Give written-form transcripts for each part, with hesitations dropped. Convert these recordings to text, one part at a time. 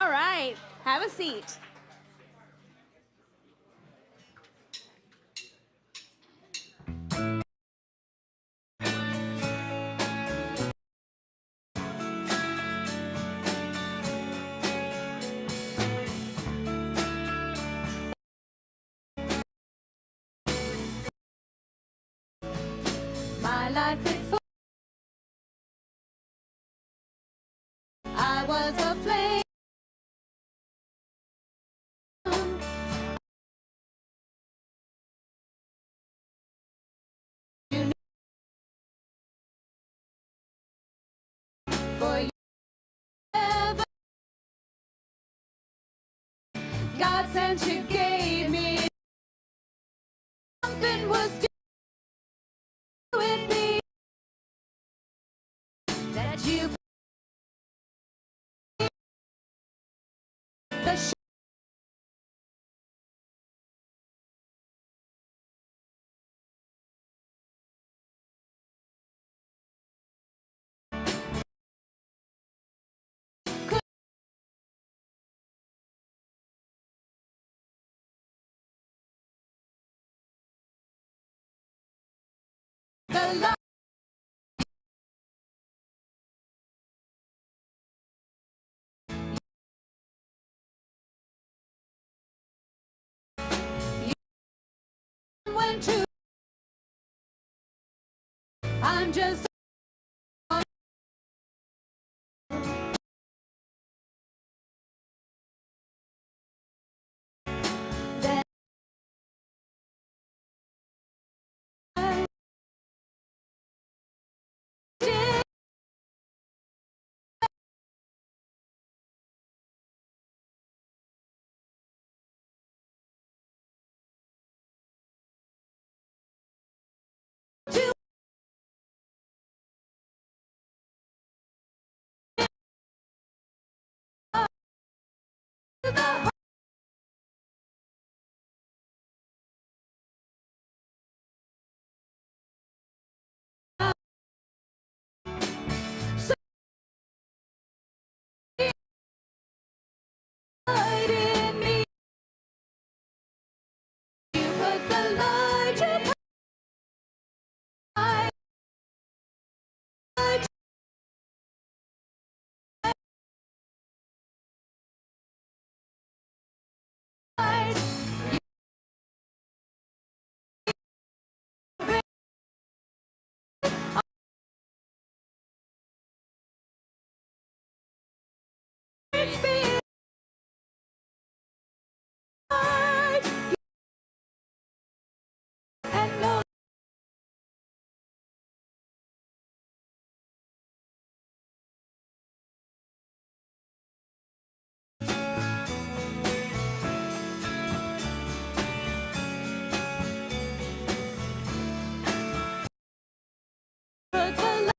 All right, have a seat. My life before I was a flame. You knew for you ever. God sent you, gave me something was doing me that you the the love you went to. I'm just that I did to the heart. So light in me. You put the light, you put light, light. You bring me light. And no put the light.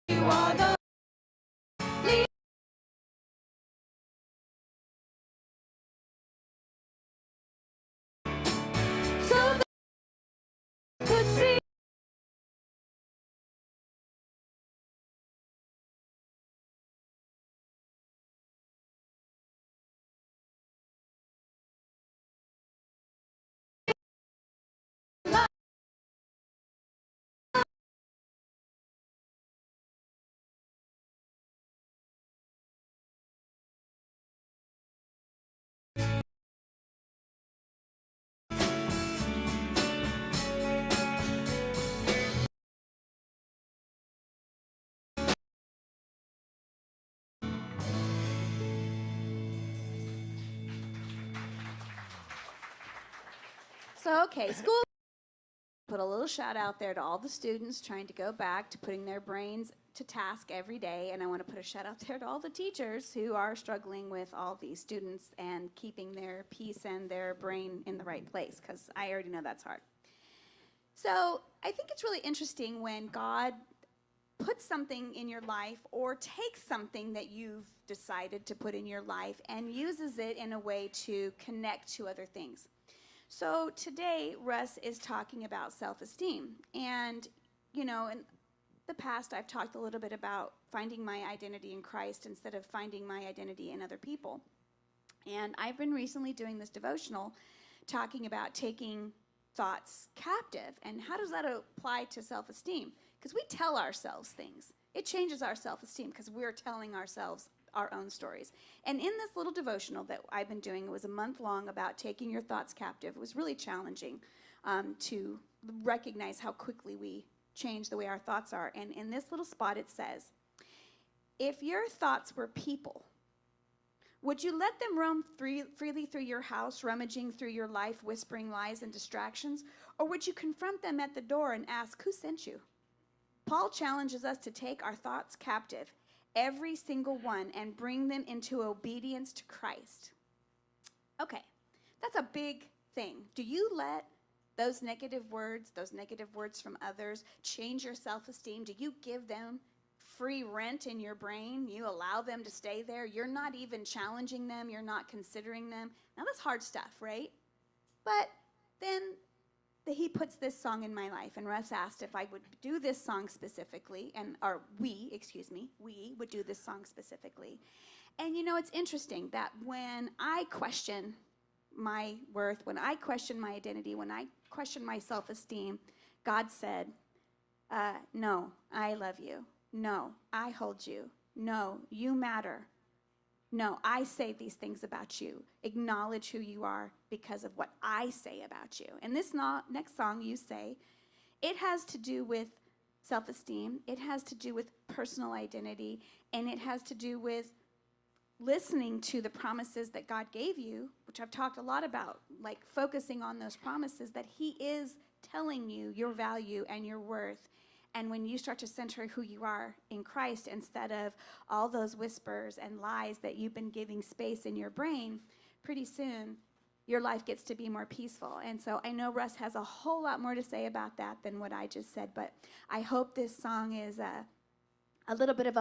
You are the lead. So that I could see. Light. So, okay, school put a little shout out there to all the students trying to go back to putting their brains to task every day. And I want to put a shout out there to all the teachers who are struggling with all these students and keeping their peace and their brain in the right place, because I already know that's hard. So I think it's really interesting when God puts something in your life or takes something that you've decided to put in your life and uses it in a way to connect to other things. So today, Russ is talking about self-esteem. And, you know, and the past, I've talked a little bit about finding my identity in Christ instead of finding my identity in other people. And I've been recently doing this devotional talking about taking thoughts captive. And how does that apply to self-esteem? Because we tell ourselves things. It changes our self-esteem because we're telling ourselves our own stories. And in this little devotional that I've been doing, it was a month long about taking your thoughts captive. It was really challenging to recognize how quickly we change the way our thoughts are. And in this little spot it says, if your thoughts were people, would you let them roam freely through your house, rummaging through your life, whispering lies and distractions? Or would you confront them at the door and ask, who sent you? Paul challenges us to take our thoughts captive, every single one, and bring them into obedience to Christ. Okay, that's a big thing. Do you let those negative words from others, change your self-esteem? Do you give them free rent in your brain? You allow them to stay there? You're not even challenging them. You're not considering them. Now, that's hard stuff, right? But then he puts this song in my life, and Russ asked if I would do this song specifically, we would do this song specifically. And you know, it's interesting that when I question my worth, when I question my identity, when I question my self-esteem, God said, no, I love you. No, I hold you. No, you matter. No, I say these things about you. Acknowledge who you are because of what I say about you. And this next song you say, it has to do with self-esteem. It has to do with personal identity. And it has to do with listening to the promises that God gave you, which I've talked a lot about, like focusing on those promises that he is telling you your value and your worth. And when you start to center who you are in Christ instead of all those whispers and lies that you've been giving space in your brain, pretty soon your life gets to be more peaceful. And so I know Russ has a whole lot more to say about that than what I just said, but I hope this song is a little bit of a